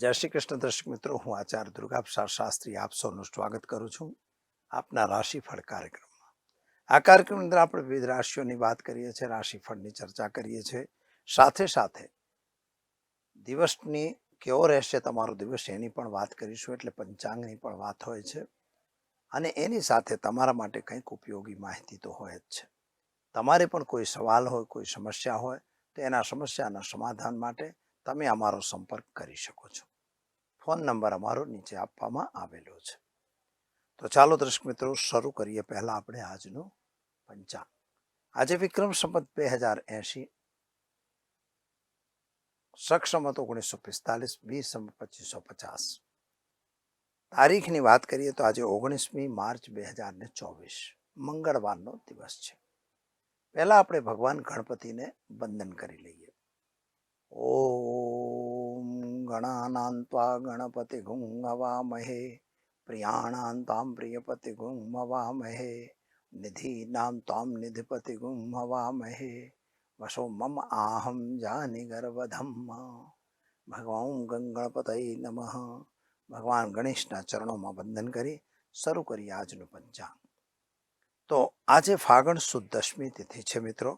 જય શ્રી કૃષ્ણ દર્શક મિત્રો, હું આચાર્ય દુર્ગાપ્રસાદ શાસ્ત્રી આપ સૌનું સ્વાગત કરું છું આપના રાશિફળ કાર્યક્રમમાં. આ કાર્યક્રમની અંદર આપણે વિવિધ રાશિઓની વાત કરીએ છીએ, રાશિફળની ચર્ચા કરીએ છીએ. સાથે સાથે દિવસની કેવો રહેશે તમારો દિવસ એની પણ વાત કરીશું, એટલે પંચાંગની પણ વાત હોય છે. અને એની સાથે તમારા માટે કંઈક ઉપયોગી માહિતી તો હોય જ છે. તમારે પણ કોઈ સવાલ હોય, કોઈ સમસ્યા હોય તો એના સમસ્યાના સમાધાન માટે તમે અમારો સંપર્ક કરી શકો છો. ફોન નંબર અમારો નીચે આપવામાં આવેલો છે. તો ચાલો દર્શક મિત્રો, શરૂ કરીએ. પહેલા આપણે આજનું પંચાંગ. આજે વિક્રમ સંવત 2080, શક સંવત 1945, બી સંવત 2550. તારીખની વાત કરીએ તો આજે 19મી માર્ચ 2024 મંગળવારનો દિવસ છે. પહેલા આપણે ભગવાન ગણપતિને વંદન કરી લઈએ. ઓમ ગણાનાન્ત્વા ગણપતિગું હવામહે પ્રિયાણાં તામ પ્રિયપતિગું હવામહે નિધિનાં તામ નિધિપતિગું હવામહે વશો મમ આહમ જાનિ ગર્વધમ. ભગવાન ગણપતય નમઃ. ભગવાન ગણેશના ચરણોમાં વંદન કરી શરૂ કરીએ આજનું પંચાંગ. તો આજે ફાગણ સુદ દશમી તિથિ છે મિત્રો.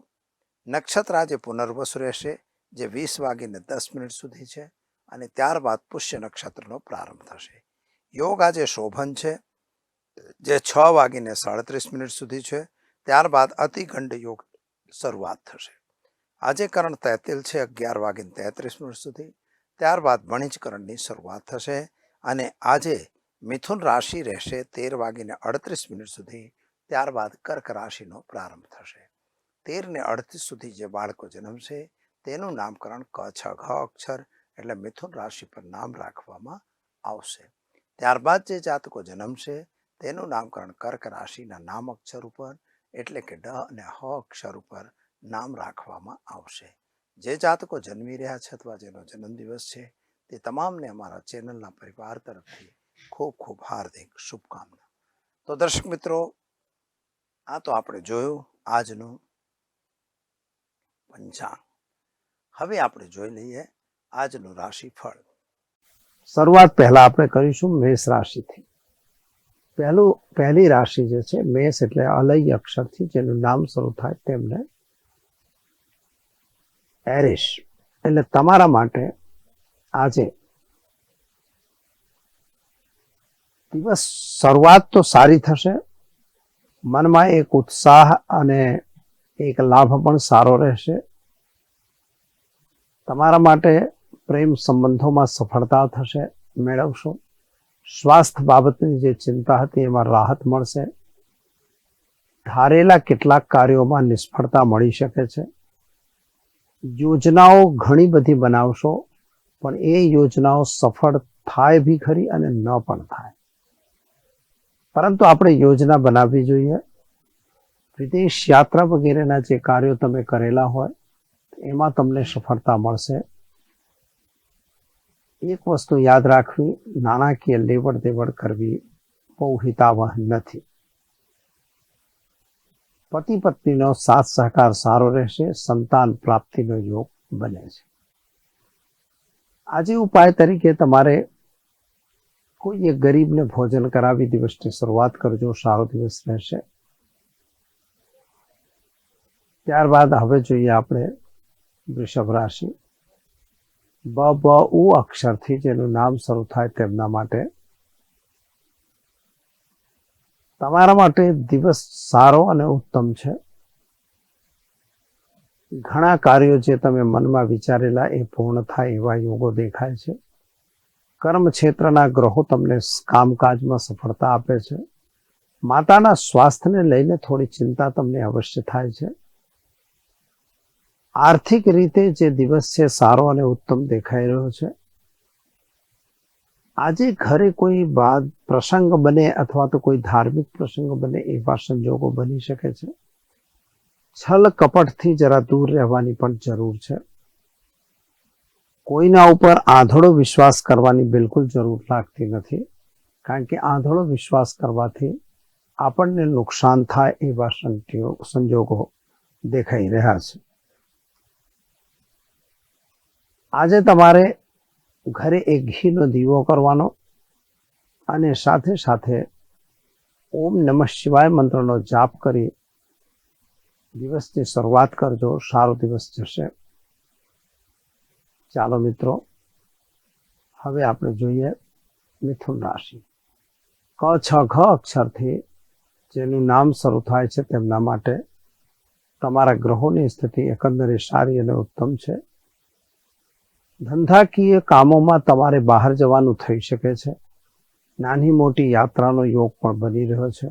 નક્ષત્ર આજે પુનર્વસુ રહેશે, જે 20:10 સુધી છે, અને ત્યારબાદ પુષ્ય નક્ષત્રનો પ્રારંભ થશે. યોગ આજે શોભન છે, જે 6:37 સુધી છે. ત્યારબાદ અતિગંડ યોગ શરૂઆત થશે. આજે કરણ તૈતિલ છે 11:33 સુધી. ત્યારબાદ વણિજકરણની શરૂઆત થશે. અને આજે મિથુન રાશિ રહેશે 13:38 સુધી. ત્યારબાદ કર્ક રાશિનો પ્રારંભ થશે. 13:38 સુધી જે બાળકો જન્મશે તેનું નામકરણ ક છ ઘ અક્ષર એટલે મિથુન રાશિ પર નામ રાખવામાં આવશે. ત્યારબાદ જે જાતકો જન્મશે તેનું નામકરણ કર્ક રાશિના નામ અક્ષર ઉપર એટલે કે ડ અને હ અક્ષર ઉપર નામ રાખવામાં આવશે. જે જાતકો જન્મી રહ્યા છે અથવા જેનો જન્મદિવસ છે તે તમામને અમારા ચેનલના પરિવાર તરફથી ખૂબ ખૂબ હાર્દિક શુભકામના. તો દર્શક મિત્રો, આ તો આપણે જોયું આજનું પંચાંગ. હવે આપણે જોઈ લઈએ આજનું રાશિફળ. શરૂઆત પહેલા આપણે કરીશું મેષ રાશિથી. પહેલી રાશિ જે છે મેષ એટલે અલય અક્ષરથી જેનું નામ શરૂ થાય તેમને એરિસ. એટલે તમારા માટે આજે દિવસ શરૂઆત તો સારી થશે. મનમાં એક ઉત્સાહ અને એક લાભ પણ સારો રહેશે. તમારા માટે પ્રેમ સંબંધોમાં સફળતા થશે, મેળવશો. સ્વાસ્થ્ય બાબતની જે ચિંતા હતી એમાં રાહત મળશે. ધારેલા કેટલાક કાર્યોમાં નિષ્ફળતા મળી શકે છે. યોજનાઓ ઘણી બધી બનાવશો, પણ એ યોજનાઓ સફળ થાય બી ખરી અને ન પણ થાય. પરંતુ આપણે યોજના બનાવવી જોઈએ. વિદેશ યાત્રા વગેરેના જે કાર્યો તમે કરેલા હોય એમાં તમને સફળતા મળશે. એક વસ્તુ યાદ રાખવી, નાણાકીય લેવડ દેવડ કરવી બહુ હિતાવહ નથી. પતિ પત્નીનો સાથ સહકાર સારો રહેશે. સંતાન પ્રાપ્તિનો યોગ બને છે. આજે ઉપાય તરીકે તમારે કોઈ એક ગરીબને ભોજન કરાવી દિવસની શરૂઆત કરજો, સારો દિવસ રહેશે. ત્યારબાદ હવે જોઈએ આપણે વૃષભ રાશિ. બ બ ઉ અક્ષરથી જેનું નામ શરૂ થાય તેમના માટે તમારા માટે દિવસ સારો અને ઉત્તમ છે. ઘણા કાર્યો જે તમે મનમાં વિચારેલા એ પૂર્ણ થાય એવા યોગો દેખાય છે. કર્મ ક્ષેત્રના ગ્રહો તમને કામકાજમાં સફળતા આપે છે. માતાના સ્વાસ્થ્યને લઈને થોડી ચિંતા તમને અવશ્ય થાય છે. આર્થિક રીતે જે દિવસ છે સારો અને ઉત્તમ દેખાઈ રહ્યો છે. આજે ઘરે કોઈ પ્રસંગ બને અથવા તો કોઈ ધાર્મિક પ્રસંગ બને એવા સંજોગો બની શકે છે. છલ કપટથી જરા દૂર રહેવાની પણ જરૂર છે. કોઈના ઉપર આંધળો વિશ્વાસ કરવાની બિલકુલ જરૂર લાગતી નથી, કારણ કે આંધળો વિશ્વાસ કરવાથી આપણને નુકસાન થાય એવા સંજોગો દેખાઈ રહ્યા છે. આજે તમારે ઘરે એક ઘીનો દીવો કરવાનો અને સાથે સાથે ઓમ નમઃ શિવાય મંત્રનો જાપ કરી દિવસની શરૂઆત કરજો. સારો દિવસ જશે. ચાલો મિત્રો, હવે આપણે જોઈએ મિથુન રાશિ. ક છ ઘ અક્ષરથી જેનું નામ શરૂ થાય છે તેમના માટે તમારા ગ્રહોની સ્થિતિ એકંદરે સારી અને ઉત્તમ છે. ધંધાકીય કામોમાં તમારે બહાર જવાનું થઈ શકે છે. નાની મોટી યાત્રાનો યોગ પણ બની રહ્યો છે.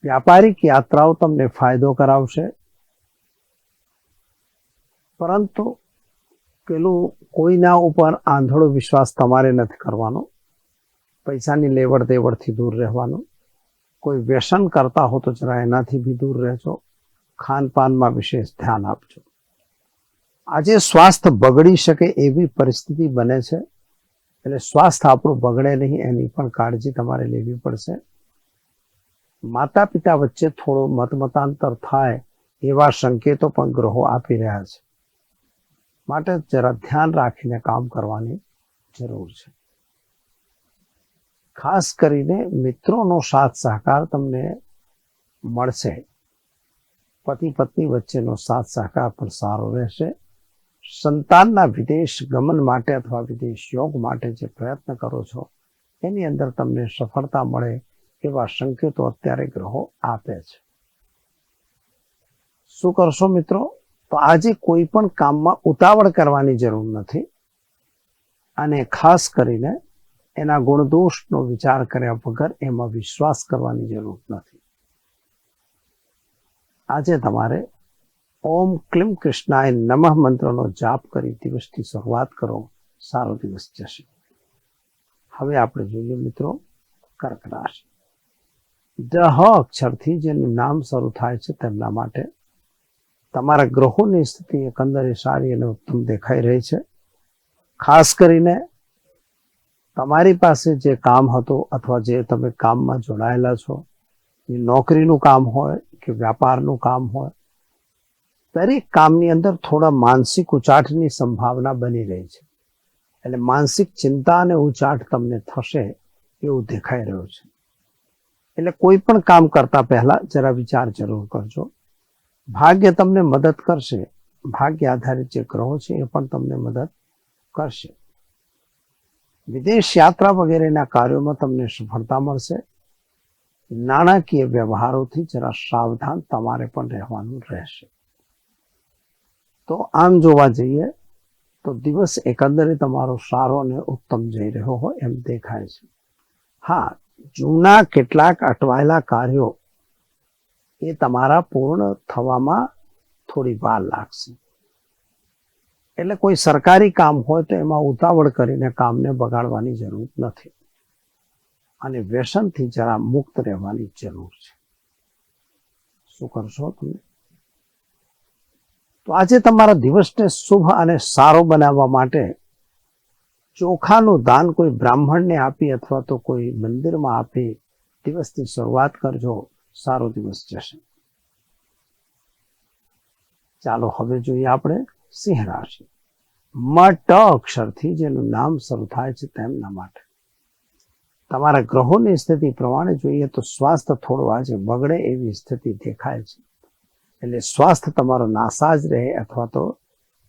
વ્યાપારિક યાત્રાઓ તમને ફાયદો કરાવશે, પરંતુ પેલું કોઈના ઉપર આંધળો વિશ્વાસ તમારે નથી કરવાનો. પૈસાની લેવડ દેવડથી દૂર રહેવાનું. કોઈ વ્યસન કરતા હો તો જરા એનાથી બી દૂર રહેજો. ખાનપાનમાં વિશેષ ધ્યાન આપજો. આજે સ્વાસ્થ્ય બગડી શકે એવી પરિસ્થિતિ બને છે, એટલે સ્વાસ્થ્ય આપણું બગડે નહીં એની પણ કાળજી તમારે લેવી પડશે. માતા પિતા વચ્ચે થોડો મતમતાંતર થાય એવા સંકેતો પણ ગ્રહો આપી રહ્યા છે, માટે જરા ધ્યાન રાખીને કામ કરવાની જરૂર છે. ખાસ કરીને મિત્રોનો સાથ સહકાર તમને મળશે. પતિ પત્ની વચ્ચેનો સાથ સહકાર પણ સારો રહેશે. સંતાનના વિદેશ ગમન માટે અથવા વિદેશ યોગ માટે જે પ્રયત્ન કરો છો એની અંદર તમને સફળતા મળે એવા સંકેતો અત્યારે ગ્રહો આપે છે. શું કરશો મિત્રો? તો આજે કોઈ પણ કામમાં ઉતાવળ કરવાની જરૂર નથી, અને ખાસ કરીને એના ગુણદોષનો વિચાર કર્યા વગર એમાં વિશ્વાસ કરવાની જરૂર નથી. આજે તમારે ઓમ ક્લીમ કૃષ્ણાય નમઃ મંત્રનો જાપ કરી દિવસની શરૂઆત કરો. સારો દિવસ જશે. હવે આપણે જોઈએ મિત્રો કર્ક રાશિ. હ અક્ષરથી જેનું નામ શરૂ થાય છે તેમના માટે તમારા ગ્રહોની સ્થિતિ એકંદરે સારી અને ઉત્તમ દેખાઈ રહી છે. ખાસ કરીને તમારી પાસે જે કામ હતું અથવા જે તમે કામમાં જોડાયેલા છો, એ નોકરીનું કામ હોય કે વ્યાપારનું કામ હોય, દરેક કામની અંદર થોડા માનસિક ઉચાટની સંભાવના બની રહી છે. એટલે માનસિક ચિંતા અને ઉચાટ તમને થશે એવું દેખાઈ રહ્યું છે. એટલે કોઈ પણ કામ કરતા પહેલા જરા વિચાર જરૂર કરજો. ભાગ્ય તમને મદદ કરશે. ભાગ્ય આધારિત જે ગ્રહો છે એ પણ તમને મદદ કરશે. વિદેશ યાત્રા વગેરેના કાર્યોમાં તમને સફળતા મળશે. નાણાકીય વ્યવહારોથી જરા સાવધાન તમારે પણ રહેવાનું રહેશે. તો આમ જોવા જઈએ તો દિવસ એકંદરે તમારો સારો અને ઉત્તમ જઈ રહ્યો હોય એમ દેખાય છે. હા, જૂના કેટલાક અટવાયેલા કાર્યો એ તમારા પૂર્ણ થવામાં થોડી વાર લાગશે. એટલે કોઈ સરકારી કામ હોય તો એમાં ઉતાવળ કરીને કામને બગાડવાની જરૂર નથી, અને વ્યસનથી જરા મુક્ત રહેવાની જરૂર છે. શું કરશો તમે? તો આજે તમારા દિવસને શુભ અને સારો બનાવવા માટે ચોખાનું દાન કોઈ બ્રાહ્મણને આપી અથવા તો કોઈ મંદિરમાં આપી દિવસની શરૂઆત કરજો. સારો દિવસ જશે. ચાલો હવે જોઈએ આપણે સિંહ રાશિ. મ ટ અક્ષરથી જેનું નામ શરૂ થાય છે તેમના માટે તમારા ગ્રહોની સ્થિતિ પ્રમાણે જોઈએ તો સ્વાસ્થ્ય થોડું આજે બગડે એવી સ્થિતિ દેખાય છે. એટલે સ્વાસ્થ્ય તમારો નાસાજ રહે અથવા તો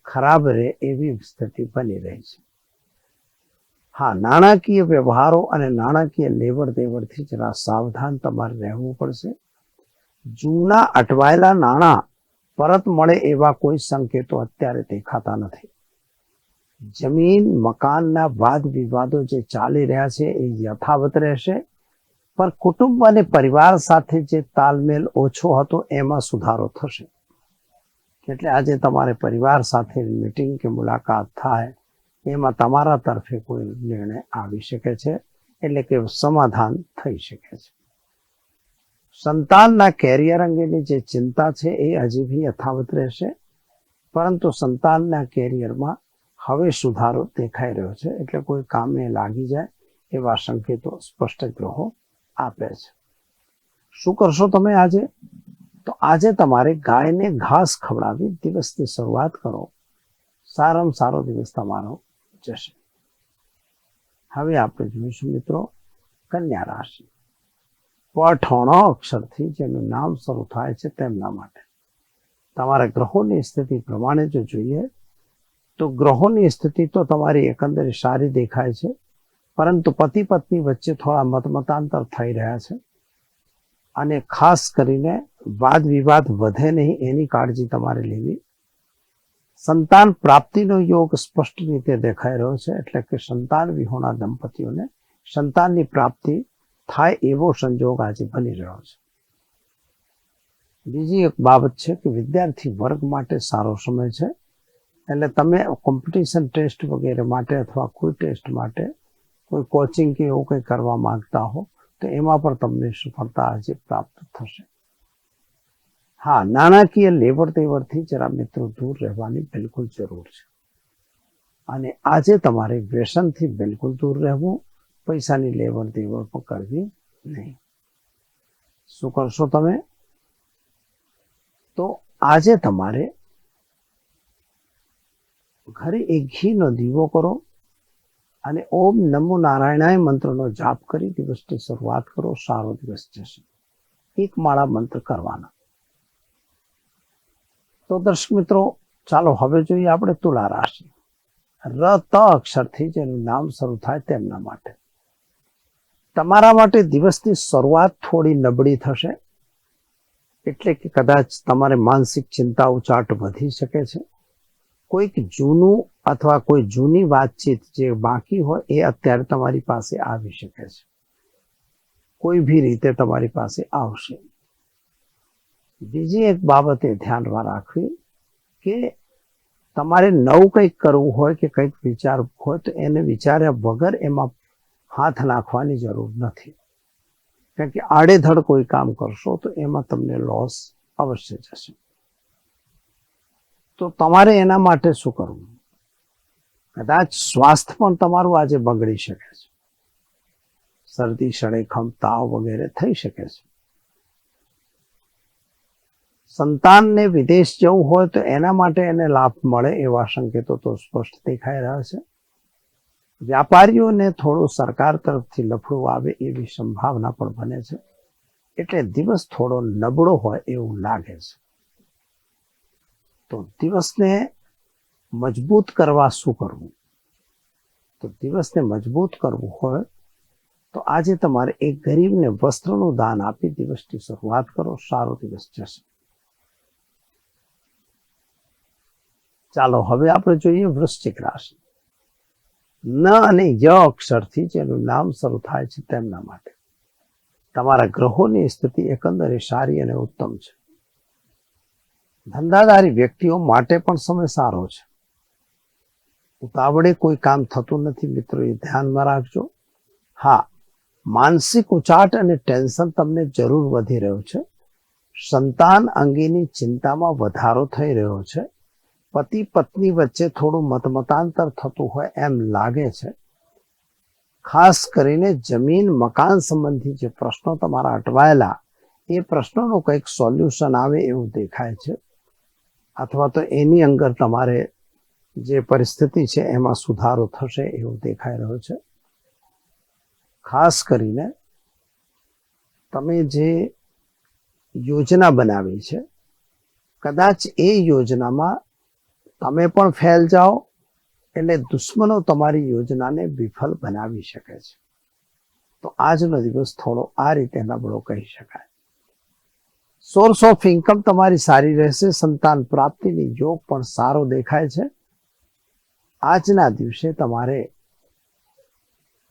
ખરાબ રહે એવી સ્થિતિ બની રહી છે. હા, નાણાકીય વ્યવહારો અને નાણાકીય લેવડ દેવડથી જરા સાવધાન તમારે રહેવું પડશે. જૂના અટવાયેલા નાણાં પરત મળે એવા કોઈ સંકેતો અત્યારે દેખાતા નથી. જમીન મકાનના વાદ વિવાદો જે ચાલી રહ્યા છે એ યથાવત રહેશે, પણ કુટુંબ અને પરિવાર સાથે જે તાલમેલ ઓછો હતો એમાં સુધારો થશે. એટલે આજે તમારે પરિવાર સાથે મીટિંગ કે મુલાકાત થાય એમાં તમારા તરફે કોઈ નિર્ણય આવી શકે છે, એટલે કે સમાધાન થઈ શકે છે. સંતાનના કેરિયર અંગેની જે ચિંતા છે એ હજી બી યથાવત રહેશે, પરંતુ સંતાનના કેરિયરમાં હવે સુધારો દેખાઈ રહ્યો છે. એટલે કોઈ કામે લાગી જાય એવા સંકેતો સ્પષ્ટ ગ્રહો આપે છે. શું કરશો તમે આજે? તો આજે તમારે ગાયને ઘાસ ખવડાવી દિવસની શરૂઆત કરો. સારામાં સારો દિવસ તમારો જશે. હવે આપણે જોઈશું મિત્રો કન્યા રાશિ. પઠણ અક્ષરથી જેનું નામ શરૂ થાય છે તેમના માટે તમારા ગ્રહોની સ્થિતિ પ્રમાણે જો જોઈએ તો ગ્રહોની સ્થિતિ તો તમારી એકંદરે સારી દેખાય છે, પરંતુ પતિ પત્ની વચ્ચે થોડા મતમતાંતર થઈ રહ્યા છે અને ખાસ કરીને વાદ વિવાદ વધે નહીં એની કાળજી તમારે લેવી. સંતાન પ્રાપ્તિનો યોગ સ્પષ્ટ રીતે દેખાઈ રહ્યો છે, એટલે કે સંતાન વિહોણા દંપતીઓને સંતાનની પ્રાપ્તિ થાય એવો સંજોગ આજે બની રહ્યો છે. બીજી એક બાબત છે કે વિદ્યાર્થી વર્ગ માટે સારો સમય છે, એટલે તમે કોમ્પિટિશન ટેસ્ટ વગેરે માટે અથવા કોઈ ટેસ્ટ માટે કોઈ કોચિંગ કે એવું કંઈ કરવા માંગતા હો તો એમાં પણ તમને સફળતા આજે પ્રાપ્ત થશે. હા, નાણાકીય લેવડ દેવડથી જરા મિત્રો દૂર રહેવાની બિલકુલ જરૂર છે અને આજે તમારે વ્યસનથી બિલકુલ દૂર રહેવું, પૈસાની લેવડ દેવડ પણ કરવી નહીં. શું કરશો તમે? તો આજે તમારે ઘરે એક ઘીનો દીવો કરો અને ઓમ નમો નારાયણાય મંત્રનો જાપ કરી દિવસની શરૂઆત કરો. સારો દિવસ જશે. એક માળા મંત્ર કરવાના. તો દર્શક મિત્રો, ચાલો હવે જોઈએ આપણે તુલા રાશિ. ર ત અક્ષરથી જેનું નામ શરૂ થાય તેમના માટે તમારા માટે દિવસની શરૂઆત થોડી નબળી થશે, એટલે કે કદાચ તમારે માનસિક ચિંતા ઉચાટ વધી શકે છે. કોઈક જૂનું અથવા કોઈ જૂની વાતચીત જે બાકી હોય એ અત્યારે તમારી પાસે આવી શકે છે, કોઈ બી રીતે તમારી પાસે આવશે. બીજી એક બાબતે ધ્યાનમાં રાખવી કે તમારે નવું કંઈક કરવું હોય કે કંઈક વિચારવું હોય તો એને વિચાર્યા વગર એમાં હાથ નાખવાની જરૂર નથી, કારણ કે આડેધડ કોઈ કામ કરશો તો એમાં તમને લોસ અવશ્ય જશે. તો તમારે એના માટે શું કરવું? કદાચ સ્વાસ્થ્ય પણ તમારું આજે બગડી શકે છે, શરદી સળેખમ તાવ વગેરે થઈ શકે છે. સંતાનને વિદેશ જવું હોય તો એના માટે એને લાભ મળે એવા સંકેતો તો સ્પષ્ટ દેખાઈ રહ્યા છે. વ્યાપારીઓને થોડું સરકાર તરફથી લફડું આવે એવી સંભાવના પણ બને છે, એટલે દિવસ થોડો નબળો હોય એવું લાગે છે. તો દિવસને મજબૂત કરવા શું કરવું? તો દિવસને મજબૂત કરવું હોય તો આજે તમારે એક ગરીબને વસ્ત્રનું દાન આપી દિવસની શરૂઆત કરો. સારો દિવસ જશે. ચાલો હવે આપણે જોઈએ વૃશ્ચિક રાશિ. ન અને ય અક્ષરથી જેનું નામ શરૂ થાય છે તેમના માટે તમારા ગ્રહોની સ્થિતિ એકંદરે સારી અને ઉત્તમ છે. ધંધાદારી વ્યક્તિઓ માટે પણ સમય સારો છે. ઉતાવળે કોઈ કામ થતું નથી મિત્રો, એ ધ્યાનમાં રાખજો. હા, માનસિક ઉચાટ અને ટેન્શન તમને જરૂર વધી રહ્યું છે. સંતાન અંગેની ચિંતામાં વધારો થઈ રહ્યો છે. પતિ પત્ની વચ્ચે થોડું મતમતાંતર થતું હોય એમ લાગે છે. ખાસ કરીને જમીન મકાન સંબંધી જે પ્રશ્નો તમારા અટવાયેલા એ પ્રશ્નોનું કંઈક સોલ્યુશન આવે એવું દેખાય છે, અથવા તો એની અંદર તમારે જે પરિસ્થિતિ છે એમાં સુધારો થશે એવું દેખાઈ રહ્યો છે. ખાસ કરીને તમે જે યોજના બનાવી છે કદાચ એ યોજનામાં તમે પણ ફેલ જાઓ એટલે દુશ્મનો તમારી યોજનાને વિફલ બનાવી શકે છે. તો આજનો દિવસ થોડો આ રીતે નબળો કહી શકાય. સોર્સ ઓફ ઇન્કમ તમારી સારી રહેશે. સંતાન પ્રાપ્તિની યોગ પણ સારો દેખાય છે. આજના દિવસે તમારે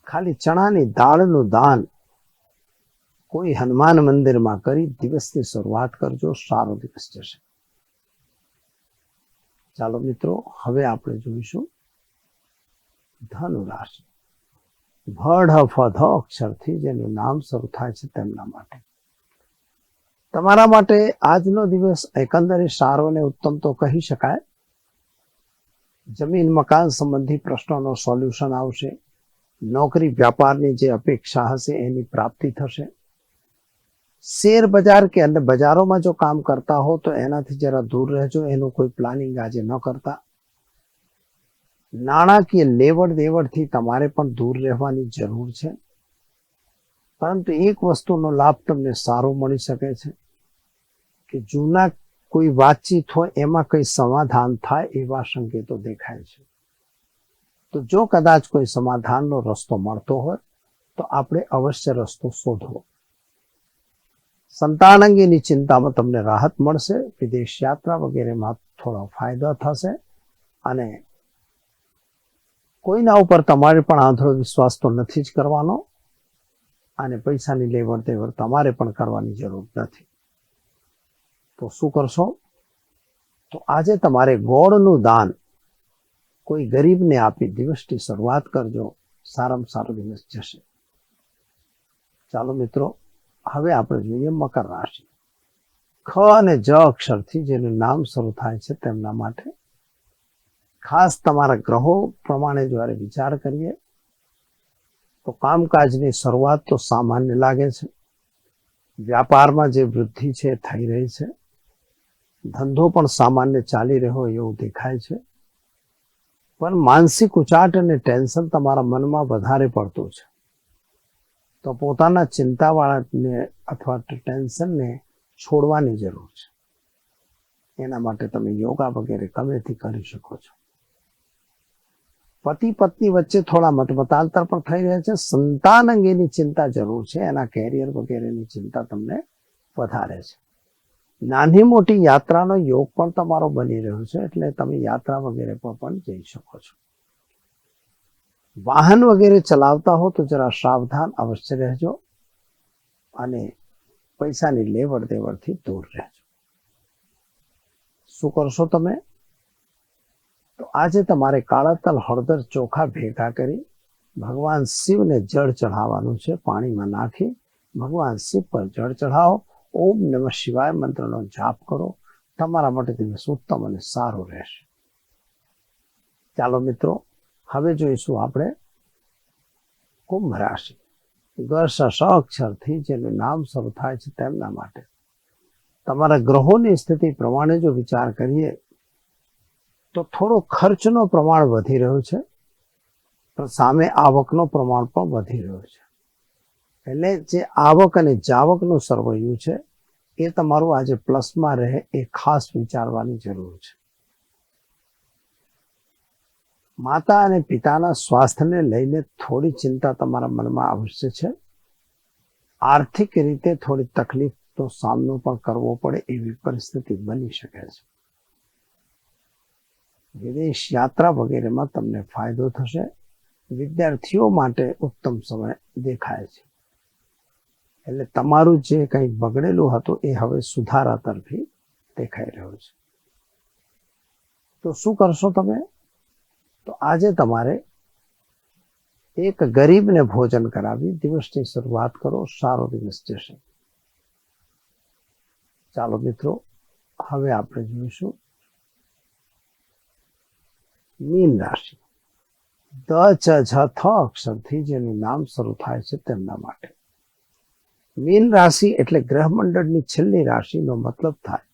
ખાલી ચણાની દાળનું દાન કોઈ હનુમાન મંદિરમાં કરી દિવસની શરૂઆત કરજો. સારો દિવસ જશે. ચાલો મિત્રો, હવે આપણે જોઈશું ધનુ રાશિ. ભ ફ ધ અક્ષરથી જેનું નામ શરૂ થાય છે તેમના માટે તમારા માટે આજનો દિવસ એકંદરે સારો અને ઉત્તમ તો કહી શકાય. જમીન મકાન સંબંધી પ્રશ્નોનો સોલ્યુશન આવશે. નોકરી વ્યાપારની જે અપેક્ષા હશે એની પ્રાપ્તિ થશે. શેર બજાર કે અન્ય બજારોમાં જો કામ કરતા હો તો એનાથી જરા દૂર રહેજો. એનું કોઈ પ્લાનિંગ આજે ન કરતા. નાણાકીય લેવડ દેવડથી તમારે પણ દૂર રહેવાની જરૂર છે. પરંતુ એક વસ્તુનો લાભ તમને સારો મળી શકે છે કે જૂના કોઈ વાતચીત હોય એમાં કઈ સમાધાન થાય એવા સંકેતો દેખાય છે. તો જો કદાચ કોઈ સમાધાનનો રસ્તો મળતો હોય તો આપણે અવશ્ય રસ્તો શોધવો. સંતાન અંગેની ચિંતામાં તમને રાહત મળશે. વિદેશ યાત્રા વગેરેમાં થોડો ફાયદો થશે અને કોઈના ઉપર તમારે પણ આંધળો વિશ્વાસ તો નથી જ કરવાનો અને પૈસાની લેવડ દેવડ તમારે પણ કરવાની જરૂર નથી. તો શું કરશો? તો આજે તમારે ગોળનું દાન કોઈ ગરીબને આપી દિવસની શરૂઆત કરજો. સારામાં સારો દિવસ જશે. ચાલો મિત્રો, હવે આપણે જોઈએ મકર રાશિ. ખ અને જ અક્ષરથી જેનું નામ શરૂ થાય છે તેમના માટે ખાસ તમારા ગ્રહો પ્રમાણે જ્યારે વિચાર કરીએ તો કામકાજની શરૂઆત તો સામાન્ય લાગે છે. વ્યાપારમાં જે વૃદ્ધિ છે થઈ રહી છે. ધંધો પણ સામાન્ય ચાલી રહ્યો એવું દેખાય છે. પણ માનસિક ઉચાટ અને ટેન્શન તમારા મનમાં વધારે પડતું છે. તો પોતાના ચિંતાવાળાને અથવા ટેન્શનને છોડવાની જરૂર છે. એના માટે તમે યોગા વગેરે ગમેથી કરી શકો છો. પતિ પત્ની વચ્ચે થોડા મતમતાંતર પણ થઈ રહ્યા છે. સંતાન અંગેની ચિંતા જરૂર છે. એના કેરિયર વગેરેની ચિંતા તમને વધારે છે. નાની મોટી યાત્રાનો યોગ પણ તમારો બની રહ્યો છે, એટલે તમે યાત્રા વગેરે પર પણ જઈ શકો છો. વાહન વગેરે ચલાવતા હો તો જરા સાવધાન અવશ્ય રહેજો અને પૈસાની લેવડ દેવડથી દૂર રહેજો. શું કરશો તમે? તો આજે તમારે કાળા તલ, હળદર, ચોખા ભેગા કરી ભગવાન શિવને જળ ચઢાવવાનું છે. પાણીમાં નાખી ભગવાન શિવ પર જળ ચઢાવો. ઓમ નમઃ શિવાય મંત્રનો જાપ કરો. તમારા માટે દિવસ ઉત્તમ અને સારો રહેશે. ચાલો મિત્રો, હવે જોઈશું આપણે કુંભ રાશિ. ગ સ અક્ષરથી જેનું નામ શરૂ થાય છે તેમના માટે તમારા ગ્રહોની સ્થિતિ પ્રમાણે જો વિચાર કરીએ તો થોડો ખર્ચનો પ્રમાણ વધી રહ્યો છે, પણ સામે આવકનો પ્રમાણ પણ વધી રહ્યો છે. એટલે જે આવક અને જાવકનું સરવૈયું છે એ તમારું આજે પ્લસમાં રહે એ ખાસ વિચારવાની જરૂર છે. માતા અને પિતાના સ્વાસ્થ્યને લઈને થોડી ચિંતા તમારા મનમાં અવશ્ય છે. આર્થિક રીતે થોડી તકલીફનો સામનો પણ કરવો પડે એવી પરિસ્થિતિ બની શકે છે. વિદેશ યાત્રા વગેરેમાં તમને ફાયદો થશે. વિદ્યાર્થીઓ માટે ઉત્તમ સમય દેખાય છે. એટલે તમારું જે કંઈ બગડેલું હતું એ હવે સુધારા તરફી દેખાઈ રહ્યું છે. તો શું કરશો તમે? તો આજે તમારે એક ગરીબને ભોજન કરાવી દિવસની શરૂઆત કરો. સારો દિવસ જશે. ચાલો મિત્રો, હવે આપણે જોઈશું મીન રાશિ. દ ચ ઝ થ અક્ષરથી જેનું નામ શરૂ થાય છે તેમના માટે મીન રાશિ એટલે ગ્રહમંડળની છેલ્લી રાશિનો મતલબ થાય.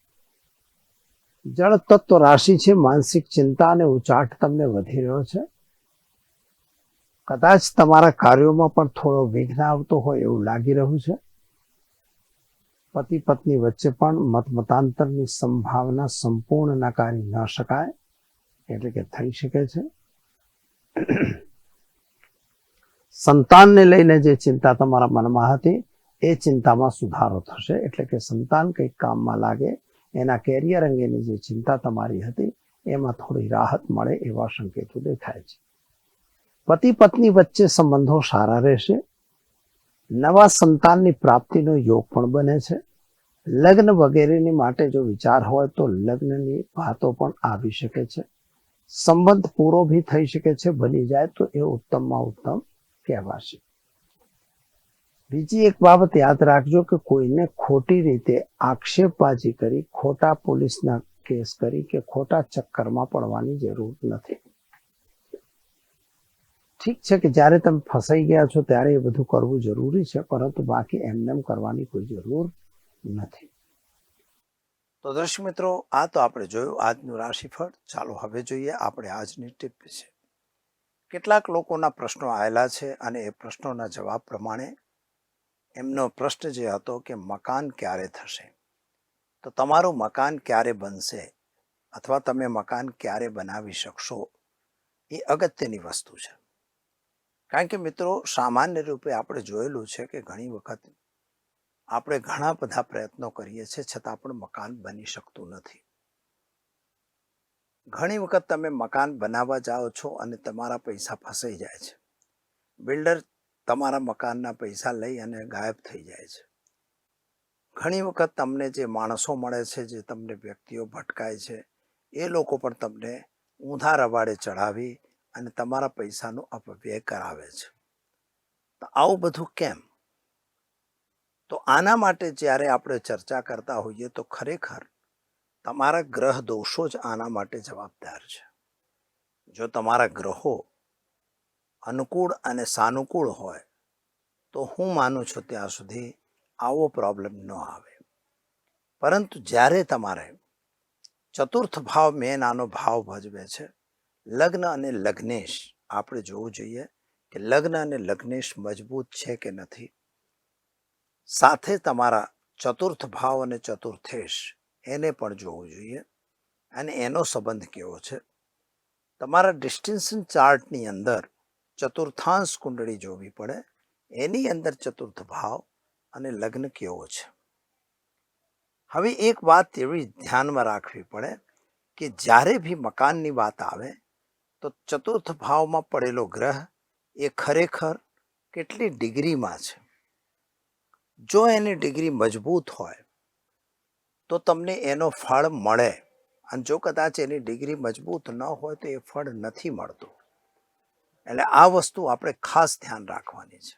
જળ તત્વ રાશિ છે. માનસિક ચિંતા અને ઉચાટ તમને વધી રહ્યો છે. કદાચ તમારા કાર્યોમાં પણ થોડો વિઘ્ન આવતો હોય એવું લાગી રહ્યું છે. પતિ પત્ની વચ્ચે પણ મતમતાંતરની સંભાવના સંપૂર્ણ નકારી ન શકાય, એટલે કે થઈ શકે છે. સંતાનને લઈને જે ચિંતા તમારા મનમાં હતી એ ચિંતામાં સુધારો થશે. એટલે કે સંતાન કંઈક કામમાં લાગે, એના કેરિયર અંગેની જે ચિંતા તમારી હતી એમાં થોડી રાહત મળે એવા સંકેતો દેખાય છે. પતિ પત્ની વચ્ચે સંબંધો સારા રહેશે. નવા સંતાનની પ્રાપ્તિનો યોગ પણ બને છે. લગ્ન વગેરેની માટે જો વિચાર હોય તો લગ્નની વાતો પણ આવી શકે છે. સંબંધ પૂરો ભી થઈ શકે છે. બની જાય તો એ ઉત્તમમાં ઉત્તમ કહેવાશે. બીજી એક બાબત યાદ રાખજો કે કોઈને ખોટી રીતે આક્ષેપબાજી કરી, ખોટા પોલીસના કેસ કરી કે ખોટા ચક્કરમાં પડવાની જરૂર નથી. ઠીક છે કે જ્યારે તમે ફસાઈ ગયા છો ત્યારે એ બધું કરવું જરૂરી છે, પરંતુ બાકી એમને કરવાની કોઈ જરૂર નથી. તો દર્શક મિત્રો, આ તો આપણે જોયું આજનું રાશિફળ. ચાલો હવે જોઈએ આપણે આજની ટીપ વિશે. કેટલાક લોકોના પ્રશ્નો આવેલા છે અને એ પ્રશ્નોના જવાબ પ્રમાણે એમનો પ્રશ્ન જે હતો કે મકાન ક્યારે થશે, તો તમારું મકાન ક્યારે બનશે અથવા તમે મકાન ક્યારે બનાવી શકશો એ અગત્યની વસ્તુ છે. કારણ કે મિત્રો, સામાન્ય રૂપે આપણે જોયેલું છે કે ઘણી વખત આપણે ઘણા બધા પ્રયત્નો કરીએ છીએ છતાં પણ મકાન બની શકતું નથી. ઘણી વખત તમે મકાન બનાવવા જાઓ છો અને તમારા પૈસા ફસાઈ જાય છે. બિલ્ડર તમારા મકાનના પૈસા લઈ અને ગાયબ થઈ જાય છે. ઘણી વખત તમને જે માણસો મળે છે, જે તમને વ્યક્તિઓ ભટકાય છે, એ લોકો પણ તમને ઊંધા રવાડે ચડાવી અને તમારા પૈસાનો અપવ્યય કરાવે છે. તો આવું બધું કેમ? તો આના માટે જ્યારે આપણે ચર્ચા કરતા હોઈએ તો ખરેખર તમારા ગ્રહ દોષો જ આના માટે જવાબદાર છે. જો તમારા ગ્રહો અનુકૂળ અને સાનુકૂળ હોય તો હું માનું છું ત્યાં સુધી આવો પ્રોબ્લેમ ન આવે. પરંતુ જ્યારે તમારે ચતુર્થ ભાવ મેન આનો ભાવ ભજવે છે, લગ્ન અને લગ્નેશ, આપણે જોવું જોઈએ કે લગ્ન અને લગ્નેશ મજબૂત છે કે નથી. સાથે તમારા ચતુર્થ ભાવ અને ચતુર્થેશ એને પણ જોવું જોઈએ અને એનો સંબંધ કેવો છે. તમારા ડિસ્ટિન્શન ચાર્ટની અંદર ચતુર્થાંશ કુંડળી જોવી પડે, એની અંદર ચતુર્થ ભાવ અને લગ્ન કેવો છે. હવે એક વાત એવી ધ્યાનમાં રાખવી પડે કે જ્યારે બી મકાનની વાત આવે તો ચતુર્થ ભાવમાં પડેલો ગ્રહ એ ખરેખર કેટલી ડિગ્રીમાં છે. જો એની ડિગ્રી મજબૂત હોય તો તમને એનો ફળ મળે, અને જો કદાચ એની ડિગ્રી મજબૂત ન હોય તો એ ફળ નથી મળતું. એટલે આ વસ્તુ આપણે ખાસ ધ્યાન રાખવાની છે.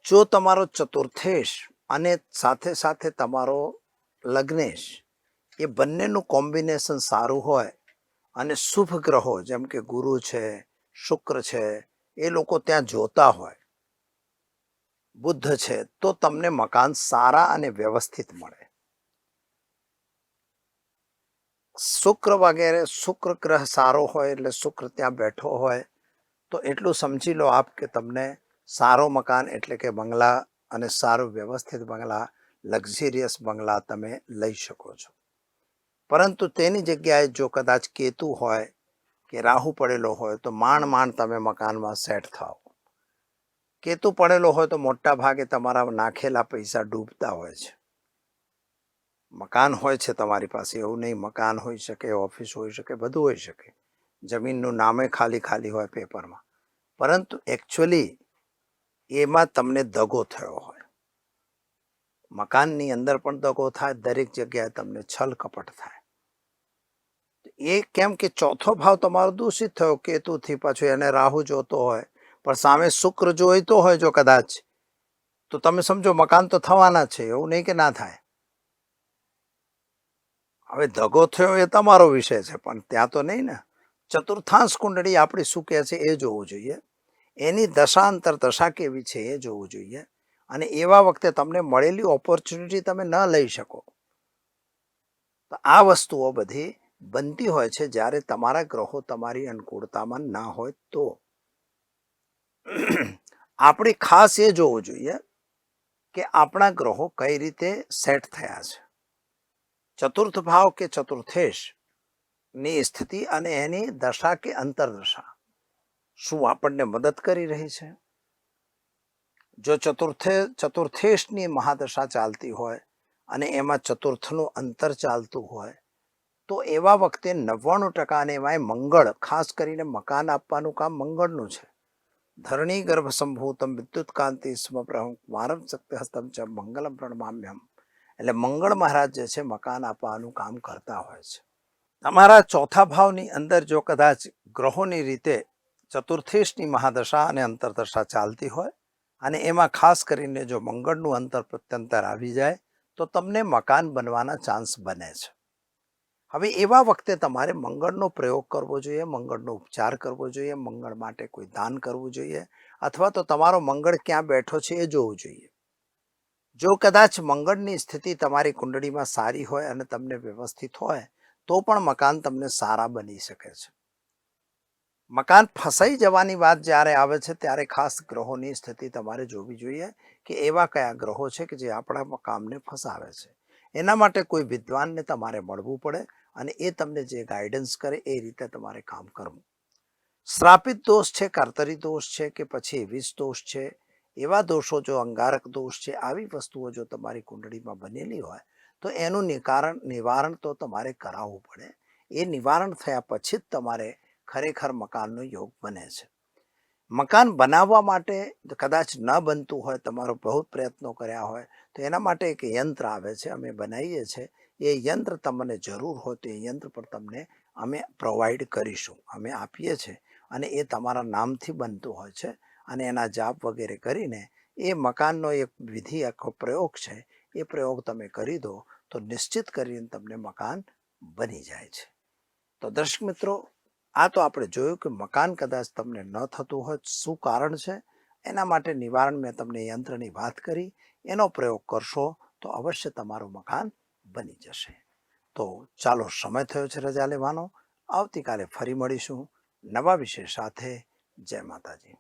જો તમારો ચતુર્થેશ અને સાથે સાથે તમારો લગ્નેશ એ બંનેનું કોમ્બિનેશન સારું હોય અને શુભ ગ્રહો જેમ કે ગુરુ છે, શુક્ર છે, એ લોકો ત્યાં જોતા હોય, બુદ્ધ છે, તો તમને મકાન સારા અને વ્યવસ્થિત મળે. શુક્ર વગેરે, શુક્ર ગ્રહ સારો હોય એટલે શુક્ર ત્યાં બેઠો હોય તો એટલું સમજી લો આપ કે તમને સારો મકાન એટલે કે બંગલા અને સારું વ્યવસ્થિત બંગલા, લક્ઝરિયસ બંગલા તમે લઈ શકો છો. પરંતુ તેની જગ્યાએ જો કદાચ કેતુ હોય કે રાહુ પડેલો હોય તો માંડ તમે મકાનમાં સેટ થાઓ. કેતુ પડેલો હોય તો મોટા ભાગે તમારા નાખેલા પૈસા ડૂબતા હોય છે. મકાન હોય છે તમારી પાસે, એવું નહીં, મકાન હોઈ શકે, ઓફિસ હોઈ શકે, બધું હોઈ શકે, જમીનનું નામે ખાલી હોય પેપરમાં, પરંતુ એકચ્યુઅલી એમાં તમને દગો થયો હોય. મકાનની અંદર પણ દગો થાય, દરેક જગ્યાએ તમને છલ કપટ થાય. એ કેમ કે ચોથો ભાવ તમારો દૂષિત થયો કેતુથી, પાછું એને રાહુ જોતો હોય પણ સામે શુક્ર જોઈતો હોય જો કદાચ, તો તમે સમજો મકાન તો થવાના છે, એવું નહીં કે ના થાય. હવે દગો થયો એ તમારો વિષય છે, પણ ત્યાં તો નહીં ને. ચતુર્થાંશ કુંડળી આપણી શું કહે છે એ જોવું જોઈએ, એની દશાંતર દશા કેવી છે એ જોવું જોઈએ, અને એવા વખતે તમને મળેલી ઓપોર્ચ્યુનિટી તમે ન લઈ શકો. તો આ વસ્તુઓ બધી બનતી હોય છે જ્યારે તમારા ગ્રહો તમારી અનુકૂળતામાં ના હોય તો. આપણે ખાસ એ જોવું જોઈએ કે આપણા ગ્રહો કઈ રીતે સેટ થયા છે. ચતુર્થ ભાવ કે ચતુર્થેશ ની સ્થિતિ અને એની દશા કે અંતરદશા શું આપણને મદદ કરી રહી છે. જો ચતુર્થેશની મહાદશા ચાલતી હોય અને એમાં ચતુર્થનું અંતર ચાલતું હોય તો એવા વખતે 99% અને એમાંય મંગળ, ખાસ કરીને મકાન આપવાનું કામ મંગળનું છે. ધરણી ગર્ભ સંભૂતમ વિદ્યુત કાંતિ સ્મ મારમ શક્તિ હસ્તમ ચ મંગલમ પ્રણમામ્યમ. એટલે મંગળ મહારાજ જે છે મકાન આપવાનું કામ કરતા હોય છે. તમારા ચોથા ભાવની અંદર જો કદાચ ગ્રહોની રીતે ચતુર્થેશની મહાદશા અને અંતરદશા ચાલતી હોય અને એમાં ખાસ કરીને જો મંગળનું અંતર પ્રત્યંતર આવી જાય તો તમને મકાન બનવાના ચાન્સ બને છે. હવે એવા વખતે તમારે મંગળનો પ્રયોગ કરવો જોઈએ, મંગળનો ઉપચાર કરવો જોઈએ, મંગળ માટે કોઈ દાન કરવું જોઈએ, અથવા તો તમારો મંગળ ક્યાં બેઠો છે એ જોવું જોઈએ. જો કદાચ મંગળની સ્થિતિ તમારી કુંડળીમાં સારી હોય અને તમને વ્યવસ્થિત હોય તો પણ મકાન તમને સારા બની શકે છે. મકાન ફસાઈ જવાની વાત જ્યારે આવે છે ત્યારે ખાસ ગ્રહોની સ્થિતિ તમારે જોવી જોઈએ કે એવા કયા ગ્રહો છે કે જે આપણા કામને ફસાવે છે. એના માટે કોઈ વિદ્વાનને તમારે મળવું પડે અને એ તમને જે ગાઈડન્સ કરે એ રીતે તમારે કામ કરવું. શ્રાપિત દોષ છે, કર્તરી દોષ છે કે પછી વિષ દોષ છે, એવા દોષો જો અંગારક દોષ છે, આવી વસ્તુઓ જો તમારી કુંડળીમાં બનેલી હોય તો એનું નિવારણ તો તમારે કરાવવું પડે. એ નિવારણ થયા પછી જ તમારે ખરેખર મકાનનો યોગ બને છે. મકાન બનાવવા માટે કદાચ ન બનતું હોય, તમારો બહુ પ્રયત્નો કર્યા હોય તો એના માટે એક યંત્ર આવે છે, અમે બનાવીએ છીએ. એ યંત્ર તમને જરૂર હોય તો એ યંત્ર પર તમને અમે પ્રોવાઈડ કરીશું, અમે આપીએ છીએ અને એ તમારા નામથી બનતું હોય છે અને એના જાપ વગેરે કરીને એ મકાનનો એક વિધિ આખો પ્રયોગ છે. એ પ્રયોગ તમે કરી દો તો નિશ્ચિત કરીને તમને મકાન બની જાય છે. તો દર્શક મિત્રો, આ તો આપણે જોયું કે મકાન કદાચ તમને ન થતું હોય શું કારણ છે. એના માટે નિવારણ મેં તમને યંત્રની વાત કરી, એનો પ્રયોગ કરશો તો અવશ્ય તમારું મકાન બની જશે. તો ચાલો, સમય થયો છે રજા લેવાનો. આવતીકાલે ફરી મળીશું નવા વિષય સાથે. જય માતાજી.